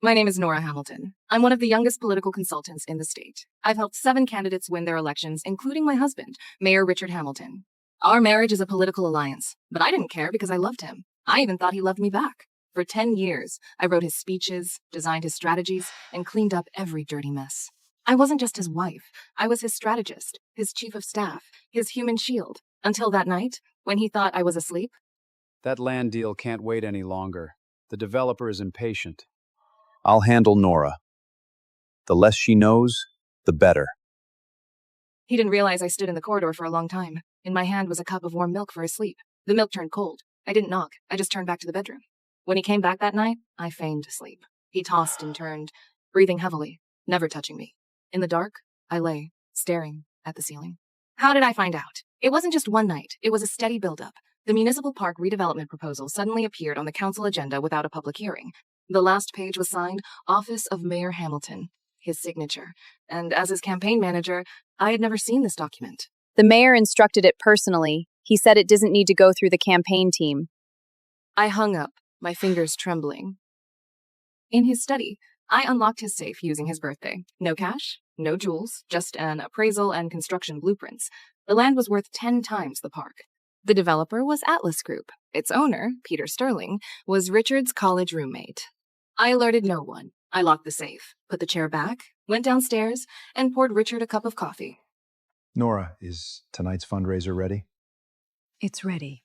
My name is Nora Hamilton. I'm one of the youngest political consultants in the state. I've helped 7 candidates win their elections, including my husband, Mayor Richard Hamilton. Our marriage is a political alliance, but I didn't care because I loved him. I even thought he loved me back. For 10 years, I wrote his speeches, designed his strategies, and cleaned up every dirty mess. I wasn't just his wife. I was his strategist, his chief of staff, his human shield, until that night, when he thought I was asleep. That land deal can't wait any longer. The developer is impatient. I'll handle Nora. The less she knows, the better. He didn't realize I stood in the corridor for a long time. In my hand was a cup of warm milk for his sleep. The milk turned cold. I didn't knock. I just turned back to the bedroom. When he came back that night, I feigned sleep. He tossed and turned, breathing heavily, never touching me. In the dark, I lay, staring at the ceiling. How did I find out? It wasn't just one night. It was a steady buildup. The municipal park redevelopment proposal suddenly appeared on the council agenda without a public hearing. The last page was signed, Office of Mayor Hamilton, his signature. And as his campaign manager, I had never seen this document. The mayor instructed it personally. He said it doesn't need to go through the campaign team. I hung up, my fingers trembling. In his study, I unlocked his safe using his birthday. No cash, no jewels, just an appraisal and construction blueprints. The land was worth 10 times the park. The developer was Atlas Group. Its owner, Peter Sterling, was Richard's college roommate. I alerted no one. I locked the safe, put the chair back, went downstairs, and poured Richard a cup of coffee. Nora, is tonight's fundraiser ready? It's ready.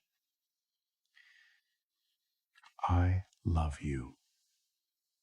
I love you.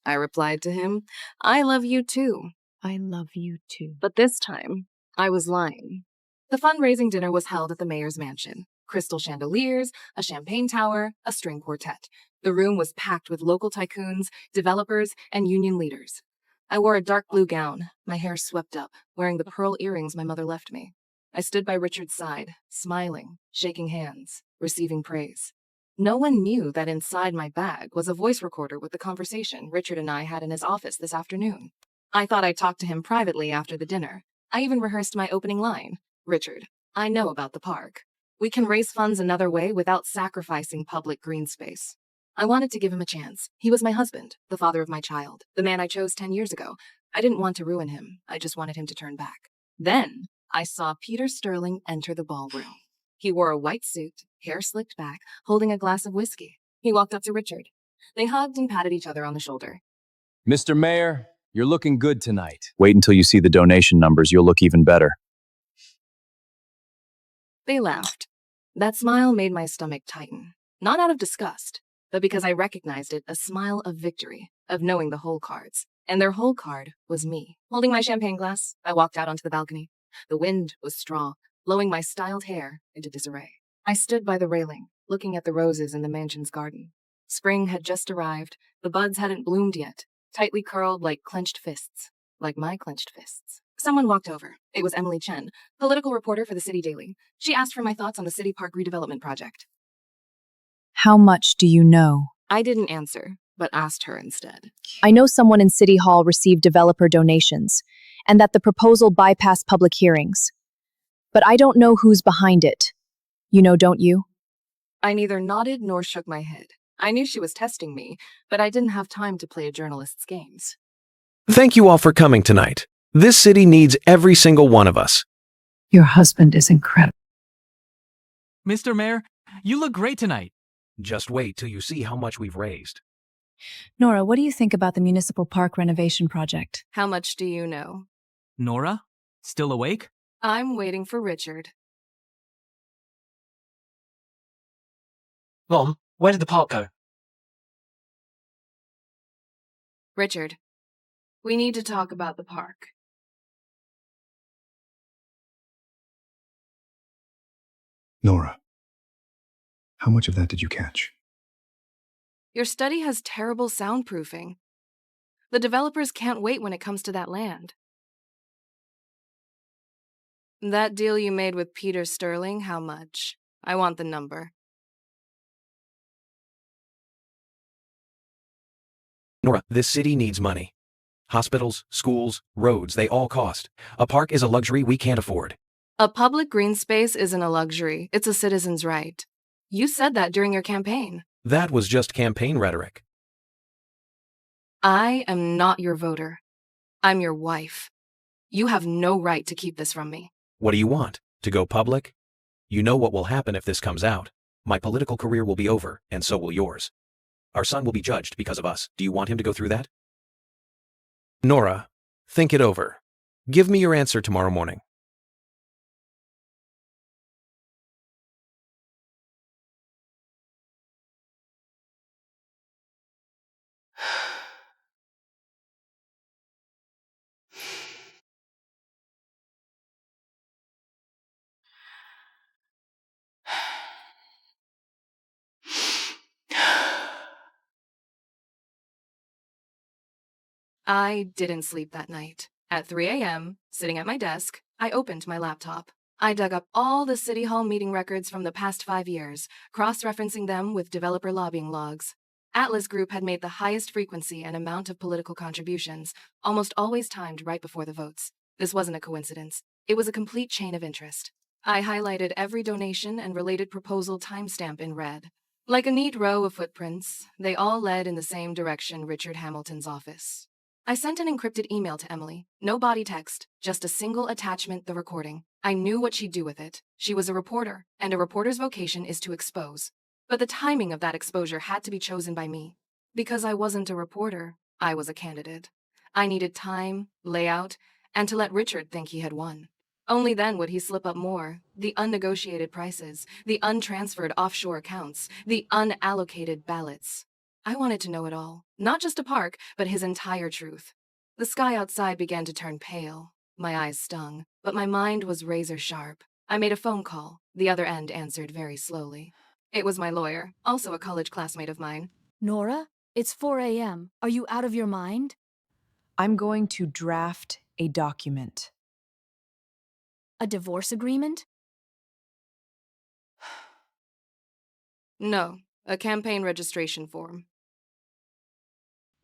I replied to him, I love you too. I love you too. But this time, I was lying. The fundraising dinner was held at the mayor's mansion. Crystal chandeliers, a champagne tower, a string quartet. The room was packed with local tycoons, developers, and union leaders. I wore a dark blue gown, my hair swept up, wearing the pearl earrings my mother left me. I stood by Richard's side, smiling, shaking hands, receiving praise. No one knew that inside my bag was a voice recorder with the conversation Richard and I had in his office this afternoon. I thought I'd talk to him privately after the dinner. I even rehearsed my opening line. Richard, I know about the park. We can raise funds another way without sacrificing public green space. I wanted to give him a chance. He was my husband, the father of my child, the man I chose 10 years ago. I didn't want to ruin him. I just wanted him to turn back. Then I saw Peter Sterling enter the ballroom. He wore a white suit, hair slicked back, holding a glass of whiskey. He walked up to Richard. They hugged and patted each other on the shoulder. Mr. Mayor, you're looking good tonight. Wait until you see the donation numbers. You'll look even better. They laughed. That smile made my stomach tighten. Not out of disgust, but because I recognized it, a smile of victory, of knowing the whole cards. And their whole card was me. Holding my champagne glass, I walked out onto the balcony. The wind was strong, blowing my styled hair into disarray. I stood by the railing, looking at the roses in the mansion's garden. Spring had just arrived. The buds hadn't bloomed yet, tightly curled like clenched fists, like my clenched fists. Someone walked over. It was Emily Chen, political reporter for the City Daily. She asked for my thoughts on the city park redevelopment project. How much do you know? I didn't answer, but asked her instead. I know someone in City Hall received developer donations, and that the proposal bypassed public hearings. But I don't know who's behind it. You know, don't you? I neither nodded nor shook my head. I knew she was testing me, but I didn't have time to play a journalist's games. Thank you all for coming tonight. This city needs every single one of us. Your husband is incredible. Mr. Mayor, you look great tonight. Just wait till you see how much we've raised. Nora, what do you think about the municipal park renovation project? How much do you know? Nora? Still awake? I'm waiting for Richard. Mom, where did the park go? Richard, we need to talk about the park. Nora, how much of that did you catch? Your study has terrible soundproofing. The developers can't wait when it comes to that land. That deal you made with Peter Sterling, how much? I want the number. Nora, this city needs money. Hospitals, schools, roads, they all cost. A park is a luxury we can't afford. A public green space isn't a luxury, it's a citizen's right. You said that during your campaign. That was just campaign rhetoric. I am not your voter. I'm your wife. You have no right to keep this from me. What do you want? To go public? You know what will happen if this comes out. My political career will be over, and so will yours. Our son will be judged because of us. Do you want him to go through that? Nora, think it over. Give me your answer tomorrow morning. I didn't sleep that night. At 3 a.m., sitting at my desk, I opened my laptop. I dug up all the City Hall meeting records from the past 5 years, cross-referencing them with developer lobbying logs. Atlas Group had made the highest frequency and amount of political contributions, almost always timed right before the votes. This wasn't a coincidence. It was a complete chain of interest. I highlighted every donation and related proposal timestamp in red. Like a neat row of footprints, they all led in the same direction: Richard Hamilton's office. I sent an encrypted email to Emily. No body text, just a single attachment, the recording. I knew what she'd do with it. She was a reporter, and a reporter's vocation is to expose. But the timing of that exposure had to be chosen by me. Because I wasn't a reporter, I was a candidate. I needed time, layout, and to let Richard think he had won. Only then would he slip up more: the unnegotiated prices, the untransferred offshore accounts, the unallocated ballots. I wanted to know it all, not just a park, but his entire truth. The sky outside began to turn pale. My eyes stung, but my mind was razor sharp. I made a phone call. The other end answered very slowly. It was my lawyer, also a college classmate of mine. Nora, it's 4 a.m. Are you out of your mind? I'm going to draft a document. A divorce agreement? No, a campaign registration form.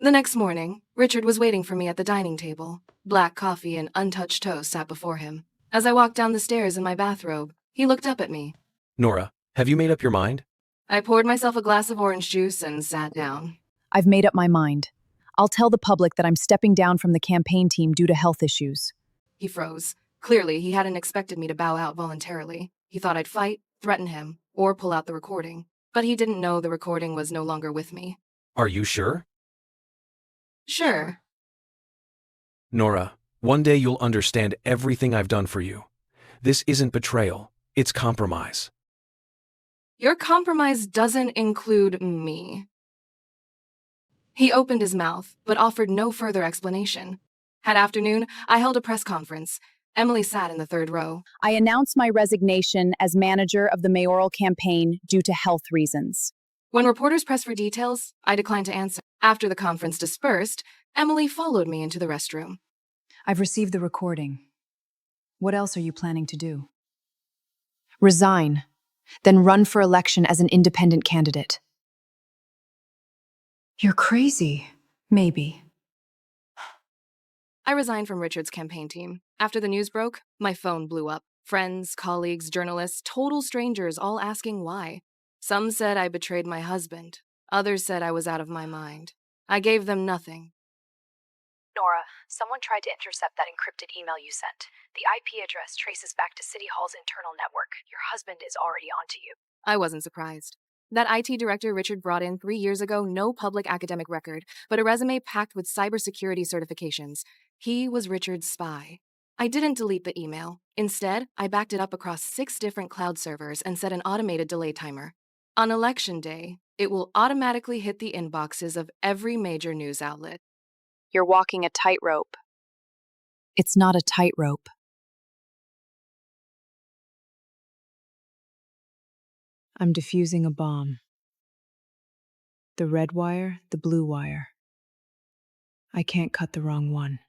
The next morning, Richard was waiting for me at the dining table. Black coffee and untouched toast sat before him. As I walked down the stairs in my bathrobe, he looked up at me. Nora, have you made up your mind? I poured myself a glass of orange juice and sat down. I've made up my mind. I'll tell the public that I'm stepping down from the campaign team due to health issues. He froze. Clearly, he hadn't expected me to bow out voluntarily. He thought I'd fight, threaten him, or pull out the recording. But he didn't know the recording was no longer with me. Are you sure? Sure. Nora, one day you'll understand everything I've done for you. This isn't betrayal, it's compromise. Your compromise doesn't include me. He opened his mouth, but offered no further explanation. That afternoon, I held a press conference. Emily sat in the third row. I announce my resignation as manager of the mayoral campaign due to health reasons. When reporters pressed for details, I declined to answer. After the conference dispersed, Emily followed me into the restroom. I've received the recording. What else are you planning to do? Resign, then run for election as an independent candidate. You're crazy. Maybe. I resigned from Richard's campaign team. After the news broke, my phone blew up. Friends, colleagues, journalists, total strangers all asking why. Some said I betrayed my husband. Others said I was out of my mind. I gave them nothing. Nora, someone tried to intercept that encrypted email you sent. The IP address traces back to City Hall's internal network. Your husband is already onto you. I wasn't surprised. That IT director Richard brought in 3 years ago, no public academic record, but a resume packed with cybersecurity certifications. He was Richard's spy. I didn't delete the email. Instead, I backed it up across 6 different cloud servers and set an automated delay timer. On election day, it will automatically hit the inboxes of every major news outlet. You're walking a tightrope. It's not a tightrope. I'm defusing a bomb. The red wire, the blue wire. I can't cut the wrong one.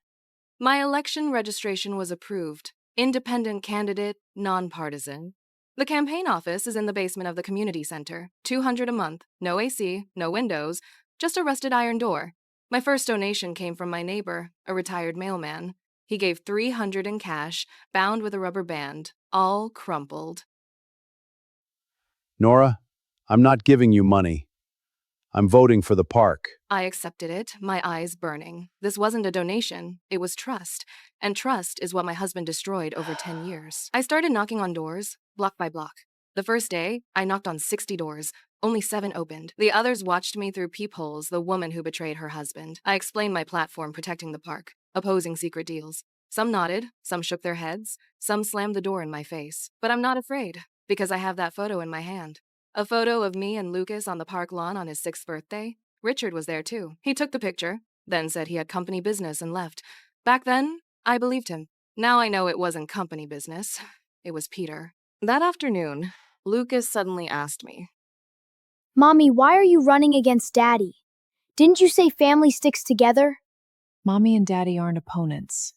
My election registration was approved. Independent candidate, nonpartisan. The campaign office is in the basement of the community center. $200 a month, no AC, no windows, just a rusted iron door. My first donation came from my neighbor, a retired mailman. He gave $300 in cash, bound with a rubber band, all crumpled. Nora, I'm not giving you money. I'm voting for the park. I accepted it, my eyes burning. This wasn't a donation, it was trust. And trust is what my husband destroyed over 10 years. I started knocking on doors, block by block. The first day, I knocked on 60 doors. Only 7 opened. The others watched me through peepholes, the woman who betrayed her husband. I explained my platform protecting the park, opposing secret deals. Some nodded, some shook their heads, some slammed the door in my face. But I'm not afraid, because I have that photo in my hand. A photo of me and Lucas on the park lawn on his 6th birthday. Richard was there too. He took the picture, then said he had company business and left. Back then, I believed him. Now I know it wasn't company business. It was Peter. That afternoon, Lucas suddenly asked me, Mommy, why are you running against Daddy? Didn't you say family sticks together? Mommy and Daddy aren't opponents.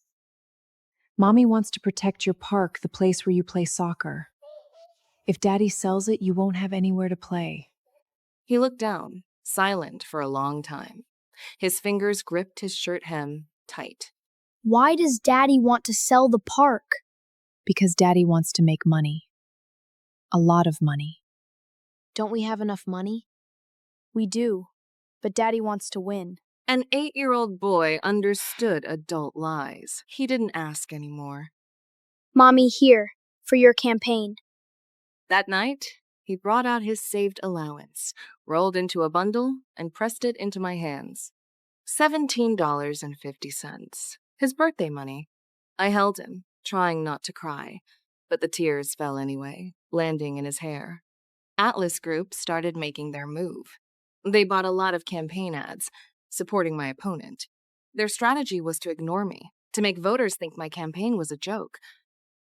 Mommy wants to protect your park, the place where you play soccer. If Daddy sells it, you won't have anywhere to play. He looked down, silent for a long time. His fingers gripped his shirt hem tight. Why does Daddy want to sell the park? Because Daddy wants to make money. A lot of money. Don't we have enough money? We do, but Daddy wants to win. An 8-year-old boy understood adult lies. He didn't ask anymore. Mommy, here, for your campaign. That night, he brought out his saved allowance, rolled into a bundle, and pressed it into my hands. $17.50. His birthday money. I held him, trying not to cry, but the tears fell anyway, landing in his hair. Atlas Group started making their move. They bought a lot of campaign ads, supporting my opponent. Their strategy was to ignore me, to make voters think my campaign was a joke.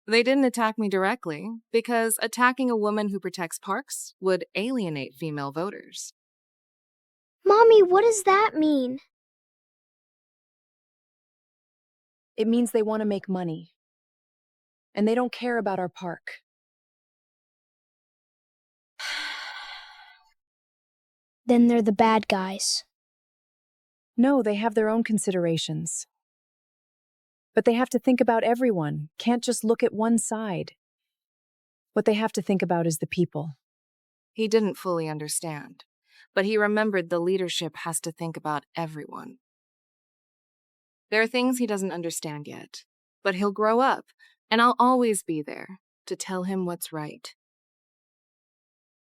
They didn't attack me directly, because attacking a woman who protects parks would alienate female voters. Mommy, what does that mean? It means they want to make money. And they don't care about our park. Then they're the bad guys. No, they have their own considerations. But they have to think about everyone, can't just look at one side. What they have to think about is the people. He didn't fully understand, but he remembered the leadership has to think about everyone. There are things he doesn't understand yet, but he'll grow up, and I'll always be there to tell him what's right.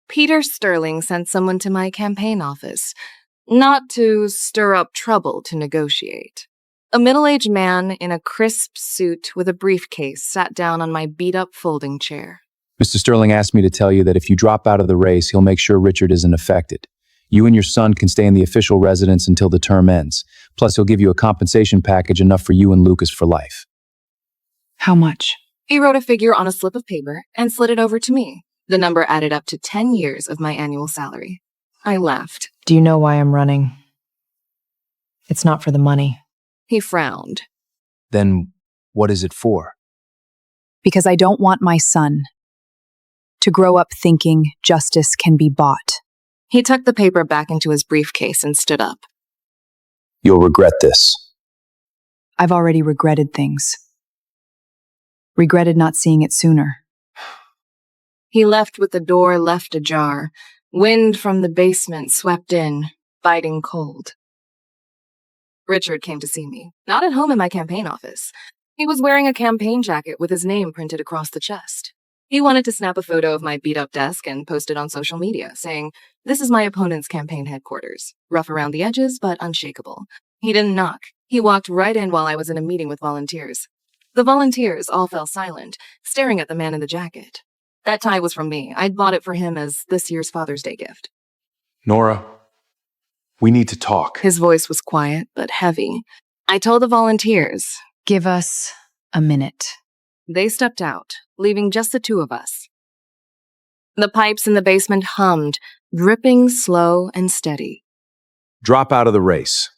Peter Sterling sent someone to my campaign office, not to stir up trouble to negotiate. A middle-aged man in a crisp suit with a briefcase sat down on my beat-up folding chair. Mr. Sterling asked me to tell you that if you drop out of the race, he'll make sure Richard isn't affected. You and your son can stay in the official residence until the term ends. Plus, he'll give you a compensation package enough for you and Lucas for life. How much? He wrote a figure on a slip of paper and slid it over to me. The number added up to 10 years of my annual salary. I laughed. Do you know why I'm running? It's not for the money. He frowned. Then, what is it for? Because I don't want my son to grow up thinking justice can be bought. He tucked the paper back into his briefcase and stood up. You'll regret this. I've already regretted things. Regretted not seeing it sooner. He left with the door left ajar. Wind from the basement swept in, biting cold. Richard came to see me, not at home in my campaign office. He was wearing a campaign jacket with his name printed across the chest. He wanted to snap a photo of my beat-up desk and post it on social media, saying, "This is my opponent's campaign headquarters. Rough around the edges, but unshakable." He didn't knock. He walked right in while I was in a meeting with volunteers. The volunteers all fell silent, staring at the man in the jacket. That tie was from me. I'd bought it for him as this year's Father's Day gift. Nora, we need to talk. His voice was quiet, but heavy. I told the volunteers. Give us a minute. They stepped out, leaving just the two of us. The pipes in the basement hummed, dripping slow and steady. Drop out of the race.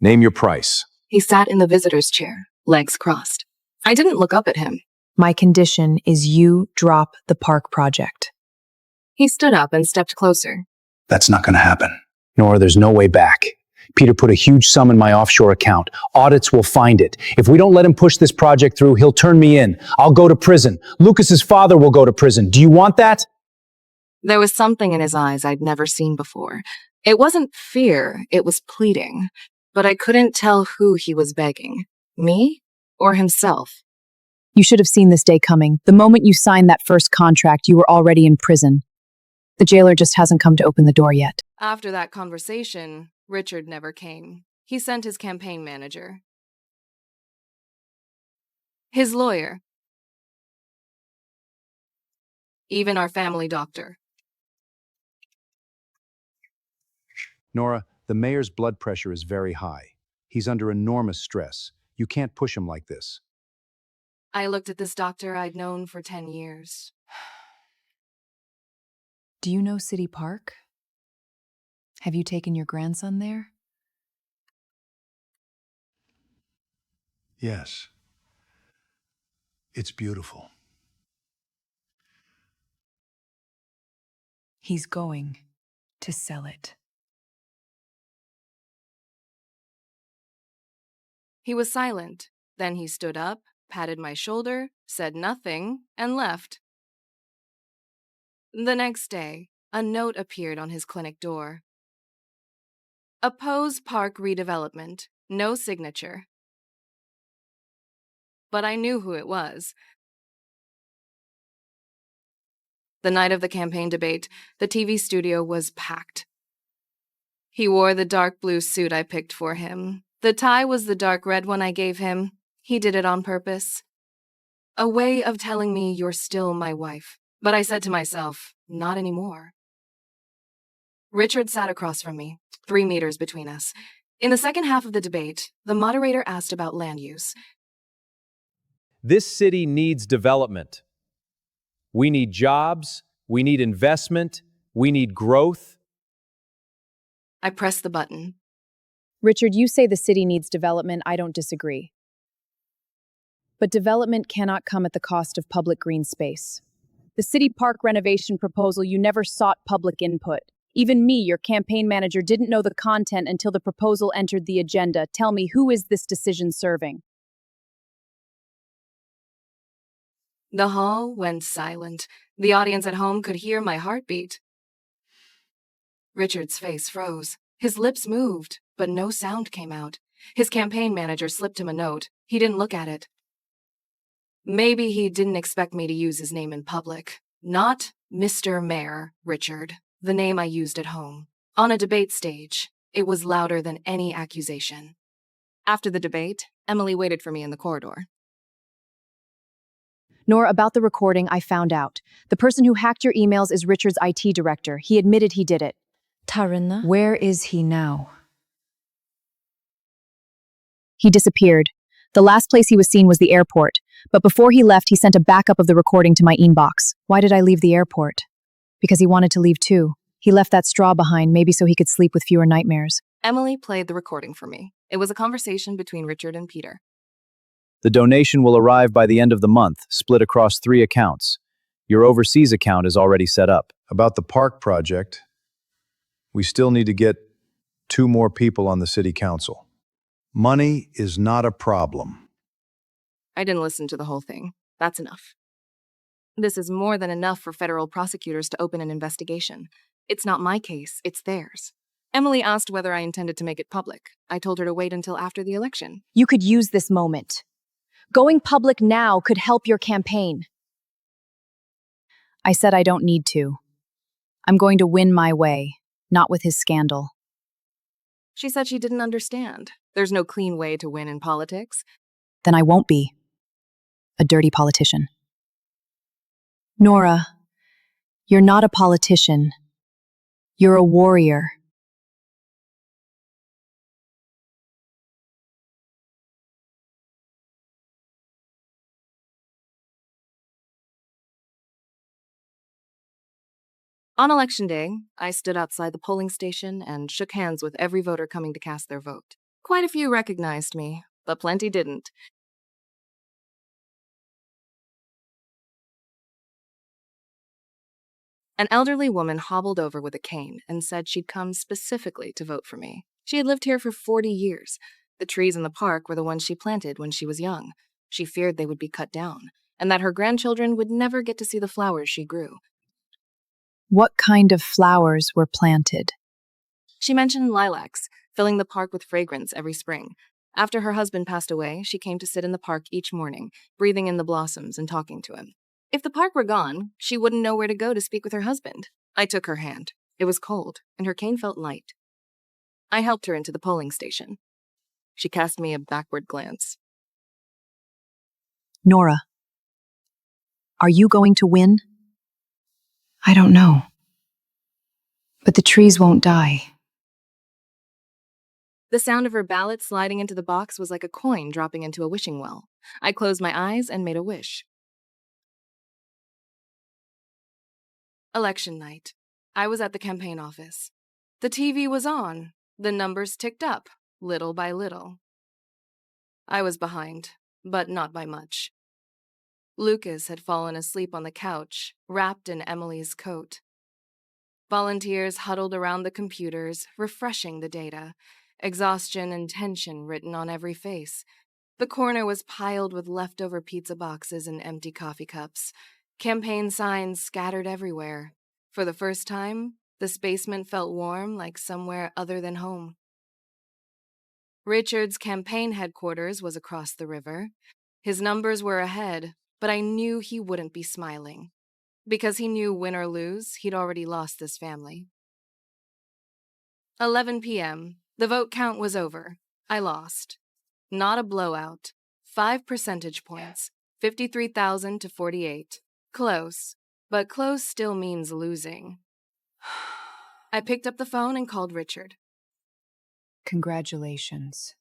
Name your price. He sat in the visitor's chair, legs crossed. I didn't look up at him. My condition is you drop the park project. He stood up and stepped closer. That's not going to happen. Nora, there's no way back. Peter put a huge sum in my offshore account. Audits will find it. If we don't let him push this project through, he'll turn me in. I'll go to prison. Lucas's father will go to prison. Do you want that? There was something in his eyes I'd never seen before. It wasn't fear, it was pleading, but I couldn't tell who he was begging, me or himself. You should have seen this day coming. The moment you signed that first contract, you were already in prison. The jailer just hasn't come to open the door yet. After that conversation, Richard never came. He sent his campaign manager, his lawyer, even our family doctor. Nora, the mayor's blood pressure is very high. He's under enormous stress. You can't push him like this. I looked at this doctor I'd known for 10 years. Do you know City Park? Have you taken your grandson there? Yes. It's beautiful. He's going to sell it. He was silent. Then he stood up, patted my shoulder, said nothing, and left. The next day, a note appeared on his clinic door. Oppose park redevelopment. No signature. But I knew who it was. The night of the campaign debate, the TV studio was packed. He wore the dark blue suit I picked for him. The tie was the dark red one I gave him. He did it on purpose. A way of telling me you're still my wife. But I said to myself, not anymore. Richard sat across from me, 3 meters between us. In the second half of the debate, the moderator asked about land use. This city needs development. We need jobs, we need investment, we need growth. I pressed the button. Richard, you say the city needs development. I don't disagree. But development cannot come at the cost of public green space. The city park renovation proposal, you never sought public input. Even me, your campaign manager, didn't know the content until the proposal entered the agenda. Tell me, who is this decision serving? The hall went silent. The audience at home could hear my heartbeat. Richard's face froze. His lips moved, but no sound came out. His campaign manager slipped him a note. He didn't look at it. Maybe he didn't expect me to use his name in public. Not Mr. Mayor, Richard, the name I used at home. On a debate stage, it was louder than any accusation. After the debate, Emily waited for me in the corridor. Nora, about the recording, I found out. The person who hacked your emails is Richard's IT director. He admitted he did it. Tarina? Where is he now? He disappeared. The last place he was seen was the airport. But before he left, he sent a backup of the recording to my inbox. Why did I leave the airport? Because he wanted to leave too. He left that straw behind, maybe so he could sleep with fewer nightmares. Emily played the recording for me. It was a conversation between Richard and Peter. The donation will arrive by the end of the month, split across 3 accounts. Your overseas account is already set up. About the park project, we still need to get 2 more people on the city council. Money is not a problem. I didn't listen to the whole thing. That's enough. This is more than enough for federal prosecutors to open an investigation. It's not my case, it's theirs. Emily asked whether I intended to make it public. I told her to wait until after the election. You could use this moment. Going public now could help your campaign. I said I don't need to. I'm going to win my way, not with his scandal. She said she didn't understand. There's no clean way to win in politics. Then I won't be a dirty politician. Nora, you're not a politician. You're a warrior. On Election Day, I stood outside the polling station and shook hands with every voter coming to cast their vote. Quite a few recognized me, but plenty didn't. An elderly woman hobbled over with a cane and said she'd come specifically to vote for me. She had lived here for 40 years. The trees in the park were the ones she planted when she was young. She feared they would be cut down, and that her grandchildren would never get to see the flowers she grew. What kind of flowers were planted? She mentioned lilacs, filling the park with fragrance every spring. After her husband passed away, she came to sit in the park each morning, breathing in the blossoms and talking to him. If the park were gone, she wouldn't know where to go to speak with her husband. I took her hand. It was cold, and her cane felt light. I helped her into the polling station. She cast me a backward glance. Nora, are you going to win? I don't know. But the trees won't die. The sound of her ballot sliding into the box was like a coin dropping into a wishing well. I closed my eyes and made a wish. Election night. I was at the campaign office. The TV was on. The numbers ticked up, little by little. I was behind, but not by much. Lucas had fallen asleep on the couch, wrapped in Emily's coat. Volunteers huddled around the computers, refreshing the data, exhaustion and tension written on every face. The corner was piled with leftover pizza boxes and empty coffee cups. Campaign signs scattered everywhere. For the first time, the basement felt warm like somewhere other than home. Richard's campaign headquarters was across the river. His numbers were ahead, but I knew he wouldn't be smiling. Because he knew win or lose, he'd already lost this family. 11 p.m. The vote count was over. I lost. Not a blowout. 5 percentage points. 53,000 to 48. Close. But close still means losing. I picked up the phone and called Richard. Congratulations.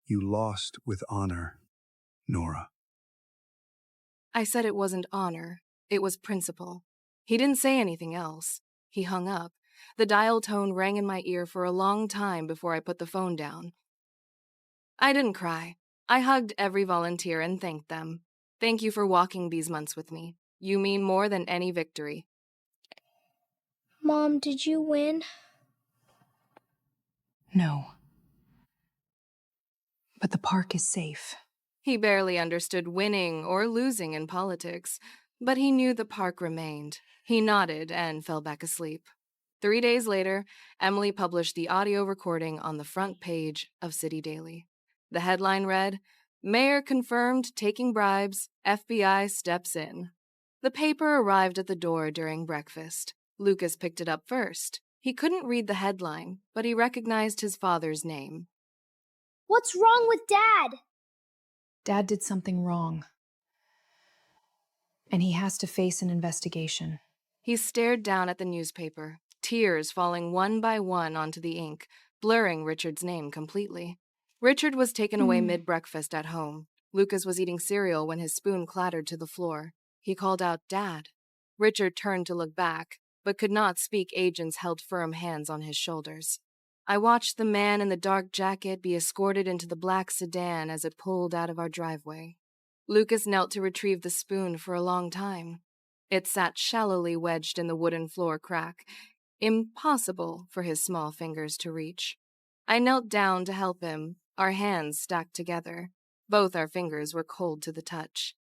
You lost with honor, Nora. I said it wasn't honor. It was principle. He didn't say anything else. He hung up. The dial tone rang in my ear for a long time before I put the phone down. I didn't cry. I hugged every volunteer and thanked them. Thank you for walking these months with me. You mean more than any victory. Mom, did you win? No. But the park is safe. He barely understood winning or losing in politics, but he knew the park remained. He nodded and fell back asleep. 3 days later, Emily published the audio recording on the front page of City Daily. The headline read, "Mayor confirmed taking bribes, FBI steps in." The paper arrived at the door during breakfast. Lucas picked it up first. He couldn't read the headline, but he recognized his father's name. What's wrong with Dad? Dad did something wrong. And he has to face an investigation. He stared down at the newspaper, tears falling one by one onto the ink, blurring Richard's name completely. Richard was taken away mid-breakfast at home. Lucas was eating cereal when his spoon clattered to the floor. He called out, "Dad." Richard turned to look back, but could not speak. Agents held firm hands on his shoulders. I watched the man in the dark jacket be escorted into the black sedan as it pulled out of our driveway. Lucas knelt to retrieve the spoon for a long time. It sat shallowly wedged in the wooden floor crack, impossible for his small fingers to reach. I knelt down to help him, our hands stacked together. Both our fingers were cold to the touch.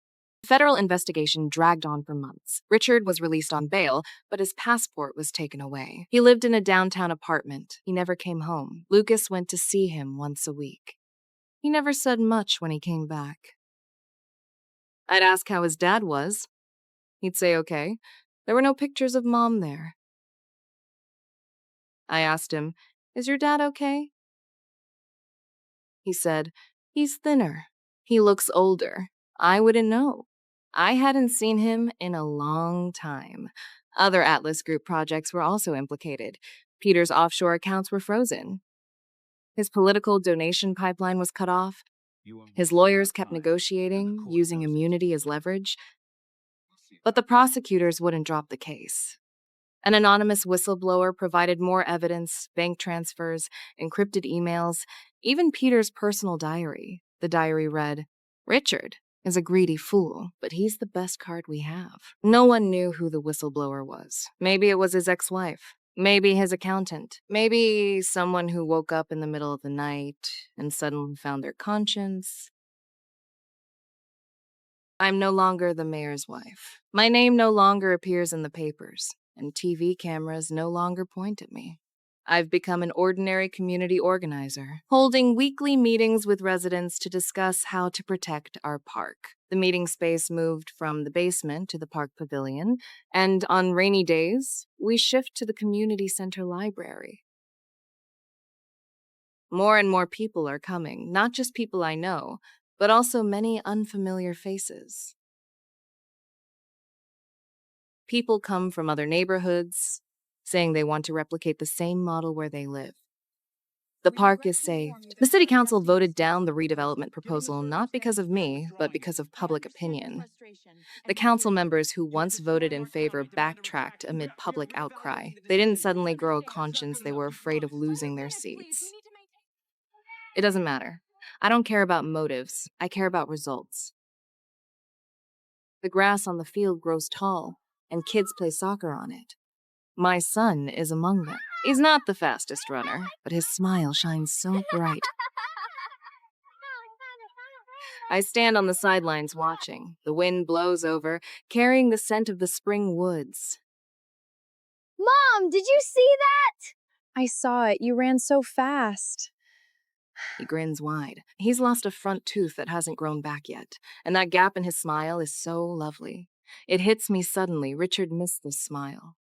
The federal investigation dragged on for months. Richard was released on bail, but his passport was taken away. He lived in a downtown apartment. He never came home. Lucas went to see him once a week. He never said much when he came back. I'd ask how his dad was. He'd say okay. There were no pictures of Mom there. I asked him, "Is your dad okay?" He said, "He's thinner. He looks older. I wouldn't know. I hadn't seen him in a long time." Other Atlas Group projects were also implicated. Peter's offshore accounts were frozen. His political donation pipeline was cut off. His lawyers kept negotiating, using immunity as leverage. But the prosecutors wouldn't drop the case. An anonymous whistleblower provided more evidence, bank transfers, encrypted emails, even Peter's personal diary. The diary read, "Richard is a greedy fool, but he's the best card we have." No one knew who the whistleblower was. Maybe it was his ex-wife. Maybe his accountant. Maybe someone who woke up in the middle of the night and suddenly found their conscience. I'm no longer the mayor's wife. My name no longer appears in the papers. and TV cameras no longer point at me. I've become an ordinary community organizer, holding weekly meetings with residents to discuss how to protect our park. The meeting space moved from the basement to the park pavilion, and on rainy days, we shift to the community center library. More and more people are coming, not just people I know, but also many unfamiliar faces. People come from other neighborhoods, saying they want to replicate the same model where they live. The park is saved. The city council voted down the redevelopment proposal not because of me, but because of public opinion. The council members who once voted in favor backtracked amid public outcry. They didn't suddenly grow a conscience, they were afraid of losing their seats. It doesn't matter. I don't care about motives. I care about results. The grass on the field grows tall, and kids play soccer on it. My son is among them. He's not the fastest runner, but his smile shines so bright. I stand on the sidelines watching. The wind blows over, carrying the scent of the spring woods. Mom, did you see that? I saw it. You ran so fast. He grins wide. He's lost a front tooth that hasn't grown back yet, and that gap in his smile is so lovely. It hits me suddenly. Richard missed this smile.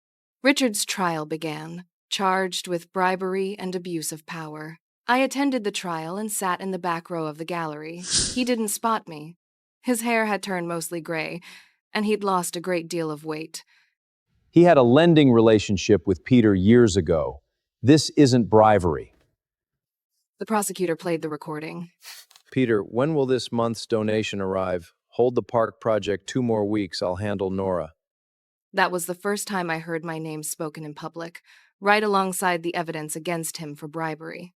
Richard's trial began, charged with bribery and abuse of power. I attended the trial and sat in the back row of the gallery. He didn't spot me. His hair had turned mostly gray, and he'd lost a great deal of weight. He had a lending relationship with Peter years ago. This isn't bribery. The prosecutor played the recording. Peter, when will this month's donation arrive? Hold the park project 2 more weeks. I'll handle Nora. That was the first time I heard my name spoken in public, right alongside the evidence against him for bribery.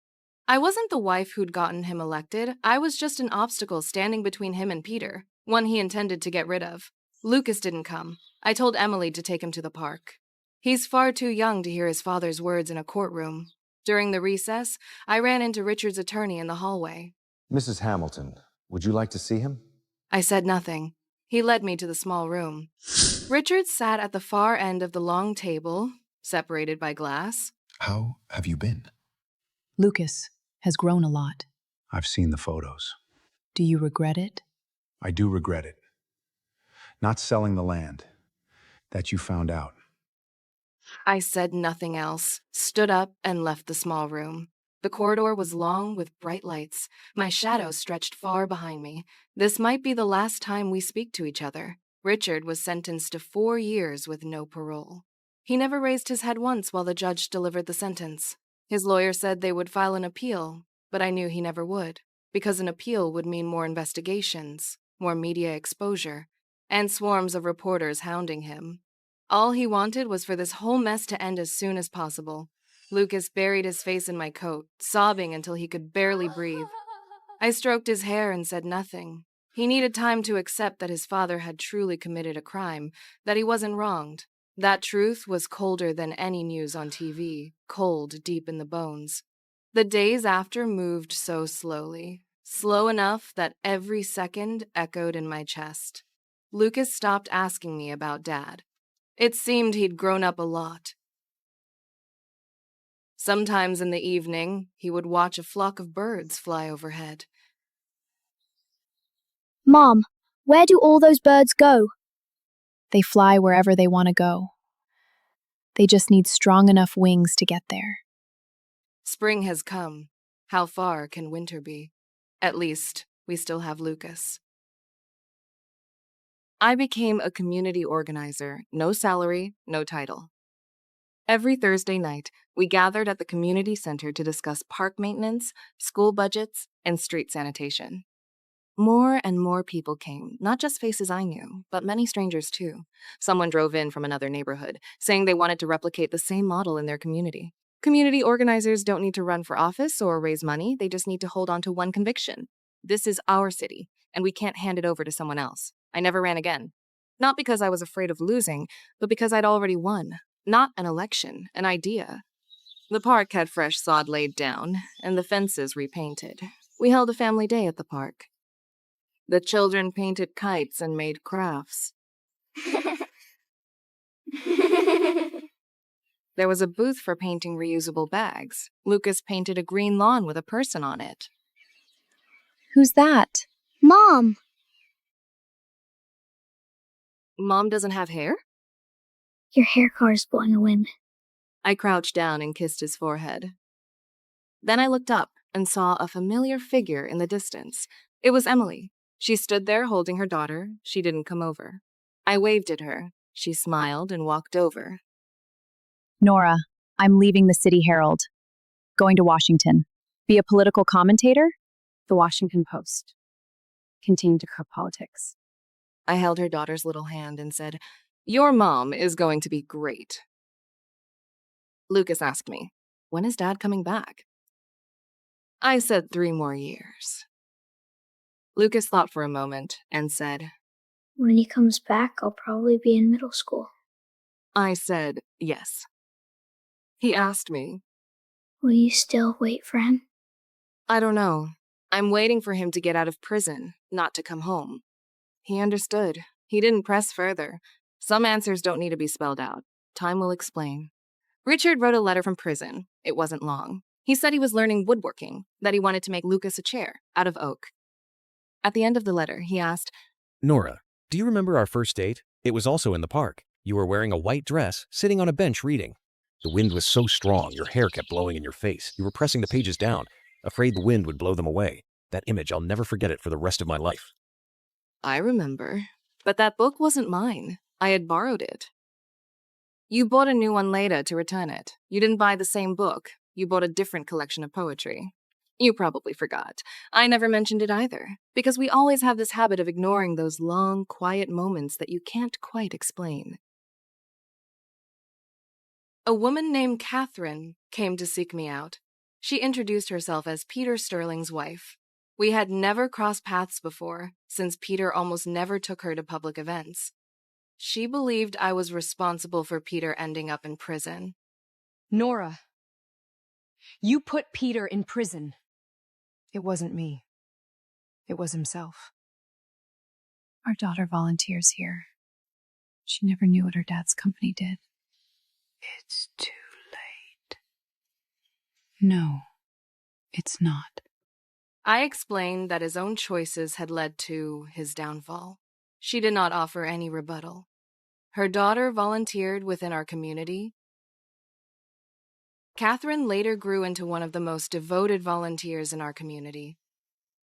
I wasn't the wife who'd gotten him elected. I was just an obstacle standing between him and Peter, one he intended to get rid of. Lucas didn't come. I told Emily to take him to the park. He's far too young to hear his father's words in a courtroom. During the recess, I ran into Richard's attorney in the hallway. Mrs. Hamilton, would you like to see him? I said nothing. He led me to the small room. Richard sat at the far end of the long table, separated by glass. How have you been? Lucas has grown a lot. I've seen the photos. Do you regret it? I do regret it. Not selling the land. That you found out. I said nothing else, stood up, and left the small room. The corridor was long with bright lights. My shadow stretched far behind me. This might be the last time we speak to each other. Richard was sentenced to 4 years with no parole. He never raised his head once while the judge delivered the sentence. His lawyer said they would file an appeal, but I knew he never would, because an appeal would mean more investigations, more media exposure, and swarms of reporters hounding him. All he wanted was for this whole mess to end as soon as possible. Lucas buried his face in my coat, sobbing until he could barely breathe. I stroked his hair and said nothing. He needed time to accept that his father had truly committed a crime, that he wasn't wronged. That truth was colder than any news on TV, cold deep in the bones. The days after moved so slowly, slow enough that every second echoed in my chest. Lucas stopped asking me about Dad. It seemed he'd grown up a lot. Sometimes in the evening, he would watch a flock of birds fly overhead. Mom, where do all those birds go? They fly wherever they want to go. They just need strong enough wings to get there. Spring has come. How far can winter be? At least, we still have Lucas. I became a community organizer, no salary, no title. Every Thursday night, we gathered at the community center to discuss park maintenance, school budgets, and street sanitation. More and more people came, not just faces I knew, but many strangers too. Someone drove in from another neighborhood, saying they wanted to replicate the same model in their community. Community organizers don't need to run for office or raise money, they just need to hold on to one conviction. This is our city, and we can't hand it over to someone else. I never ran again. Not because I was afraid of losing, but because I'd already won. Not an election, an idea. The park had fresh sod laid down, and the fences repainted. We held a family day at the park. The children painted kites and made crafts. There was a booth for painting reusable bags. Lucas painted a green lawn with a person on it. Who's that? Mom! Mom doesn't have hair? Your hair car is blowing a wind. I crouched down and kissed his forehead. Then I looked up and saw a familiar figure in the distance. It was Emily. She stood there holding her daughter. She didn't come over. I waved at her. She smiled and walked over. Nora, I'm leaving the City Herald. Going to Washington. Be a political commentator? The Washington Post. Continue to cover politics. I held her daughter's little hand and said, "Your mom is going to be great." Lucas asked me, "When is Dad coming back?" I said 3 more years. Lucas thought for a moment and said, When he comes back, I'll probably be in middle school. I said yes. He asked me, Will you still wait for him? I don't know. I'm waiting for him to get out of prison, not to come home. He understood. He didn't press further. Some answers don't need to be spelled out. Time will explain. Richard wrote a letter from prison. It wasn't long. He said he was learning woodworking, that he wanted to make Lucas a chair out of oak. At the end of the letter, he asked, Nora, do you remember our first date? It was also in the park. You were wearing a white dress, sitting on a bench reading. The wind was so strong, your hair kept blowing in your face. You were pressing the pages down, afraid the wind would blow them away. That image, I'll never forget it for the rest of my life. I remember. But that book wasn't mine. I had borrowed it. You bought a new one later to return it. You didn't buy the same book. You bought a different collection of poetry. You probably forgot. I never mentioned it either, because we always have this habit of ignoring those long, quiet moments that you can't quite explain. A woman named Catherine came to seek me out. She introduced herself as Peter Sterling's wife. We had never crossed paths before, since Peter almost never took her to public events. She believed I was responsible for Peter ending up in prison. Nora, you put Peter in prison. It wasn't me. It was himself. Our daughter volunteers here. She never knew what her dad's company did. It's too late. No, it's not. I explained that his own choices had led to his downfall. She did not offer any rebuttal. Her daughter volunteered within our community. Catherine later grew into one of the most devoted volunteers in our community.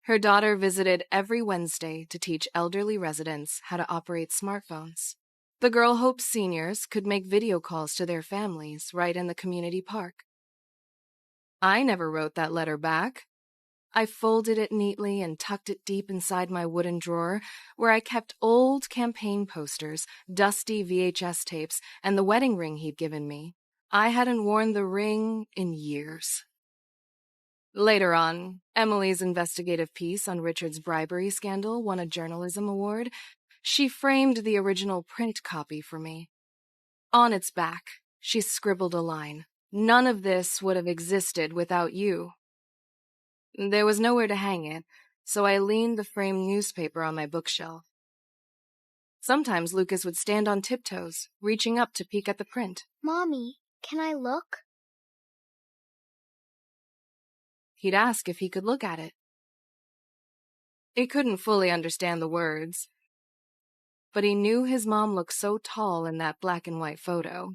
Her daughter visited every Wednesday to teach elderly residents how to operate smartphones. The girl hoped seniors could make video calls to their families right in the community park. I never wrote that letter back. I folded it neatly and tucked it deep inside my wooden drawer, where I kept old campaign posters, dusty VHS tapes, and the wedding ring he'd given me. I hadn't worn the ring in years. Later on, Emily's investigative piece on Richard's bribery scandal won a journalism award. She framed the original print copy for me. On its back, she scribbled a line. None of this would have existed without you. There was nowhere to hang it, so I leaned the framed newspaper on my bookshelf. Sometimes Lucas would stand on tiptoes, reaching up to peek at the print. Mommy, can I look? He'd ask if he could look at it. He couldn't fully understand the words, but he knew his mom looked so tall in that black and white photo.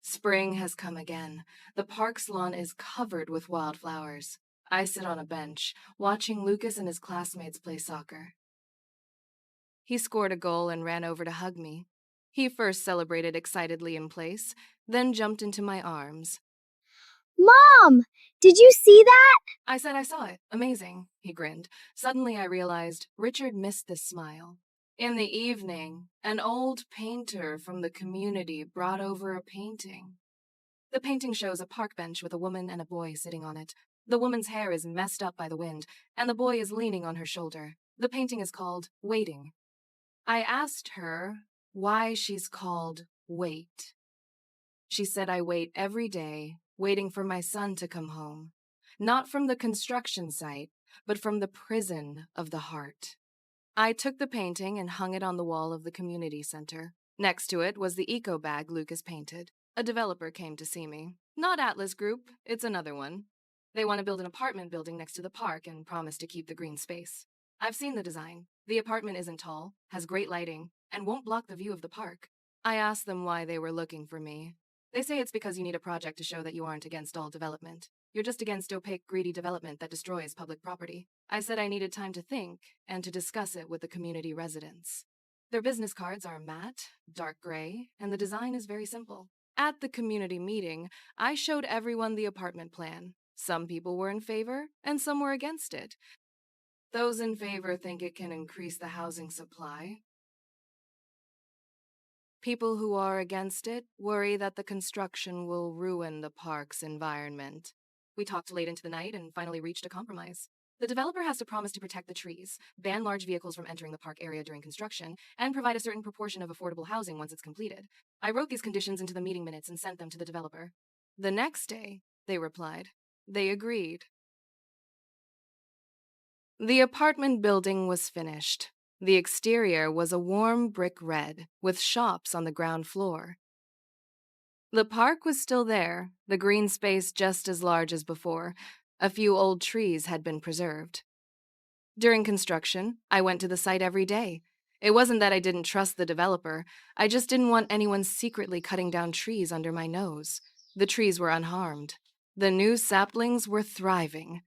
Spring has come again. The park's lawn is covered with wildflowers. I sit on a bench, watching Lucas and his classmates play soccer. He scored a goal and ran over to hug me. He first celebrated excitedly in place, then jumped into my arms. Mom! Did you see that? I said I saw it. Amazing, he grinned. Suddenly I realized Richard missed this smile. In the evening, an old painter from the community brought over a painting. The painting shows a park bench with a woman and a boy sitting on it. The woman's hair is messed up by the wind, and the boy is leaning on her shoulder. The painting is called Waiting. I asked her why she's called Wait. She said I wait every day, waiting for my son to come home. Not from the construction site, but from the prison of the heart. I took the painting and hung it on the wall of the community center. Next to it was the eco bag Lucas painted. A developer came to see me. Not Atlas Group, it's another one. They want to build an apartment building next to the park and promise to keep the green space. I've seen the design. The apartment isn't tall, has great lighting, and won't block the view of the park. I asked them why they were looking for me. They say it's because you need a project to show that you aren't against all development. You're just against opaque, greedy development that destroys public property. I said I needed time to think and to discuss it with the community residents. Their business cards are matte, dark gray, and the design is very simple. At the community meeting, I showed everyone the apartment plan. Some people were in favor, and some were against it. Those in favor think it can increase the housing supply. People who are against it worry that the construction will ruin the park's environment. We talked late into the night and finally reached a compromise. The developer has to promise to protect the trees, ban large vehicles from entering the park area during construction, and provide a certain proportion of affordable housing once it's completed. I wrote these conditions into the meeting minutes and sent them to the developer. The next day, they replied. They agreed. The apartment building was finished. The exterior was a warm brick red, with shops on the ground floor. The park was still there, the green space just as large as before. A few old trees had been preserved. During construction, I went to the site every day. It wasn't that I didn't trust the developer, I just didn't want anyone secretly cutting down trees under my nose. The trees were unharmed. The new saplings were thriving.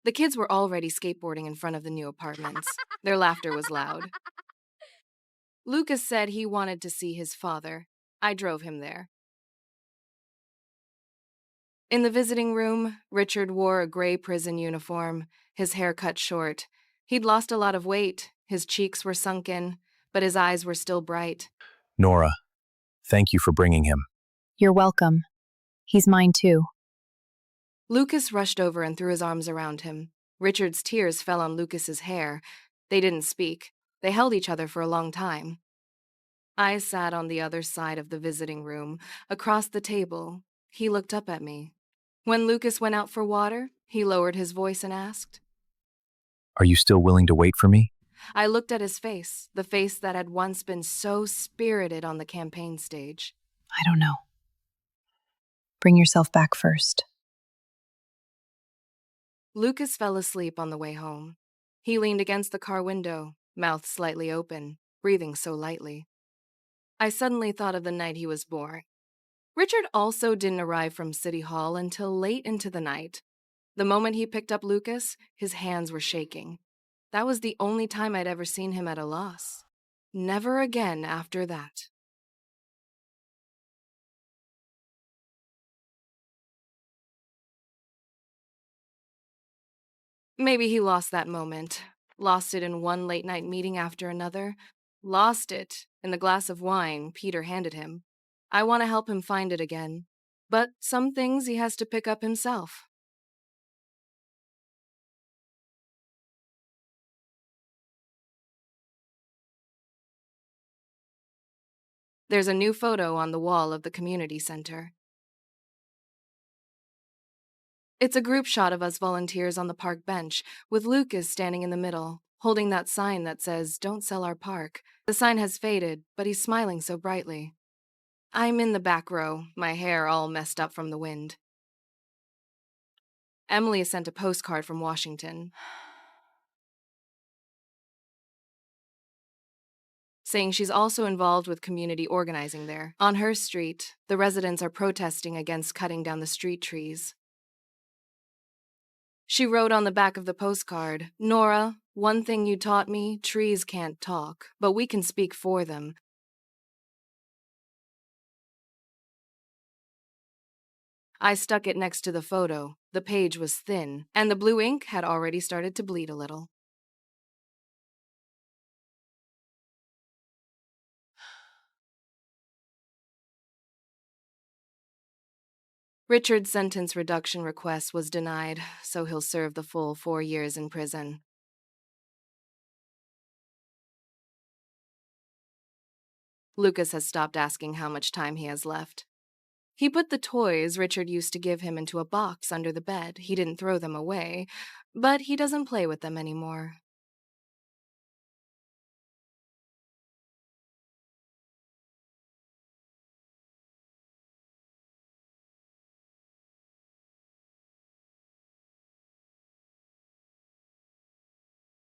The kids were already skateboarding in front of the new apartments. Their laughter was loud. Lucas said he wanted to see his father. I drove him there. In the visiting room, Richard wore a gray prison uniform, his hair cut short. He'd lost a lot of weight, his cheeks were sunken, but his eyes were still bright. Nora, thank you for bringing him. You're welcome. He's mine too. Lucas rushed over and threw his arms around him. Richard's tears fell on Lucas's hair. They didn't speak. They held each other for a long time. I sat on the other side of the visiting room, across the table. He looked up at me. When Lucas went out for water, he lowered his voice and asked, Are you still willing to wait for me? I looked at his face, the face that had once been so spirited on the campaign stage. I don't know. Bring yourself back first. Lucas fell asleep on the way home. He leaned against the car window, mouth slightly open, breathing so lightly. I suddenly thought of the night he was born. Richard also didn't arrive from City Hall until late into the night. The moment he picked up Lucas, his hands were shaking. That was the only time I'd ever seen him at a loss. Never again after that. Maybe he lost that moment. Lost it in one late-night meeting after another. Lost it in the glass of wine Peter handed him. I want to help him find it again. But some things he has to pick up himself. There's a new photo on the wall of the community center. It's a group shot of us volunteers on the park bench, with Lucas standing in the middle, holding that sign that says, "Don't sell our park." The sign has faded, but he's smiling so brightly. I'm in the back row, my hair all messed up from the wind. Emily sent a postcard from Washington, saying she's also involved with community organizing there. On her street, the residents are protesting against cutting down the street trees. She wrote on the back of the postcard, "Nora, one thing you taught me, trees can't talk, but we can speak for them." I stuck it next to the photo. The page was thin, and the blue ink had already started to bleed a little. Richard's sentence reduction request was denied, so he'll serve the full 4 years in prison. Lucas has stopped asking how much time he has left. He put the toys Richard used to give him into a box under the bed. He didn't throw them away, but he doesn't play with them anymore.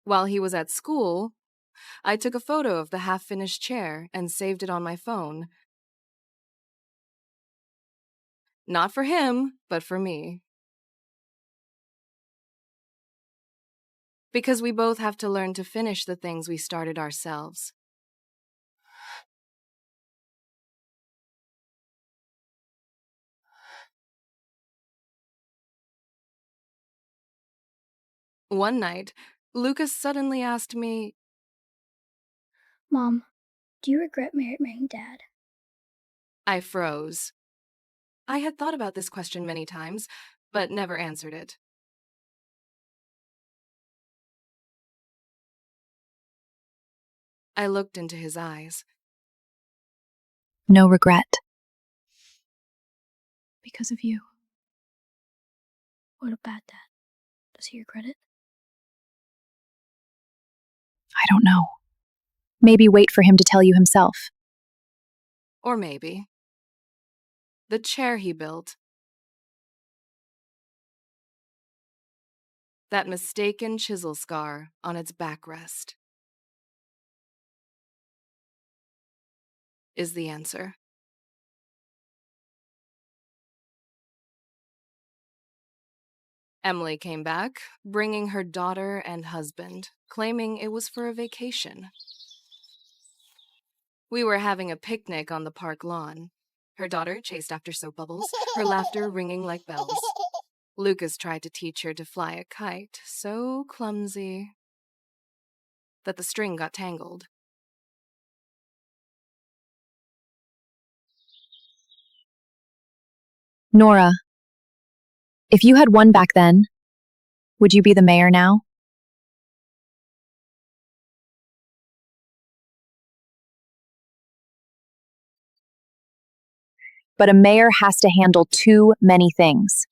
While he was at school, I took a photo of the half-finished chair and saved it on my phone. Not for him, but for me. Because we both have to learn to finish the things we started ourselves. One night, Lucas suddenly asked me, Mom, do you regret marrying Dad? I froze. I had thought about this question many times, but never answered it. I looked into his eyes. No regret. Because of you. What about Dad? Does he regret it? I don't know. Maybe wait for him to tell you himself. Or maybe. The chair he built. That mistaken chisel scar on its backrest. Is the answer. Emily came back, bringing her daughter and husband, claiming it was for a vacation. We were having a picnic on the park lawn. Her daughter chased after soap bubbles, her laughter ringing like bells. Lucas tried to teach her to fly a kite, so clumsy that the string got tangled. Nora, if you had won back then, would you be the mayor now? But a mayor has to handle too many things,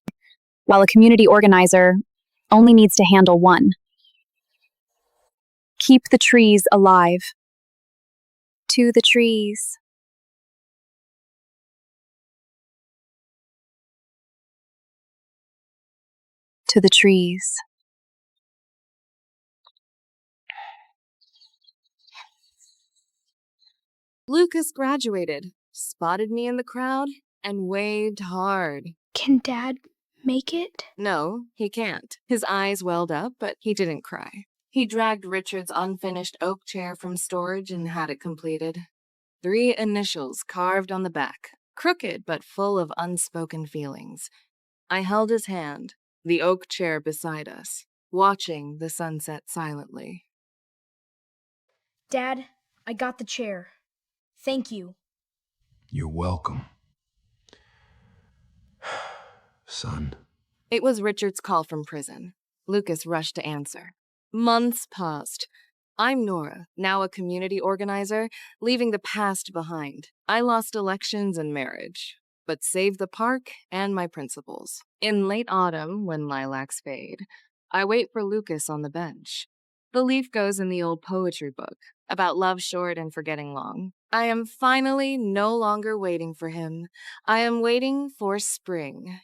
while a community organizer only needs to handle one. Keep the trees alive. To the trees. To the trees. Lucas graduated, spotted me in the crowd, and waved hard. Can Dad make it? No, he can't. His eyes welled up, but he didn't cry. He dragged Richard's unfinished oak chair from storage and had it completed. 3 initials carved on the back, crooked but full of unspoken feelings. I held his hand, the oak chair beside us, watching the sunset silently. Dad, I got the chair. Thank you. You're welcome. Son. It was Richard's call from prison. Lucas rushed to answer. Months passed. I'm Nora, now a community organizer, leaving the past behind. I lost elections and marriage, but saved the park and my principles. In late autumn, when lilacs fade, I wait for Lucas on the bench. The leaf goes in the old poetry book, about love short and forgetting long. I am finally no longer waiting for him. I am waiting for spring.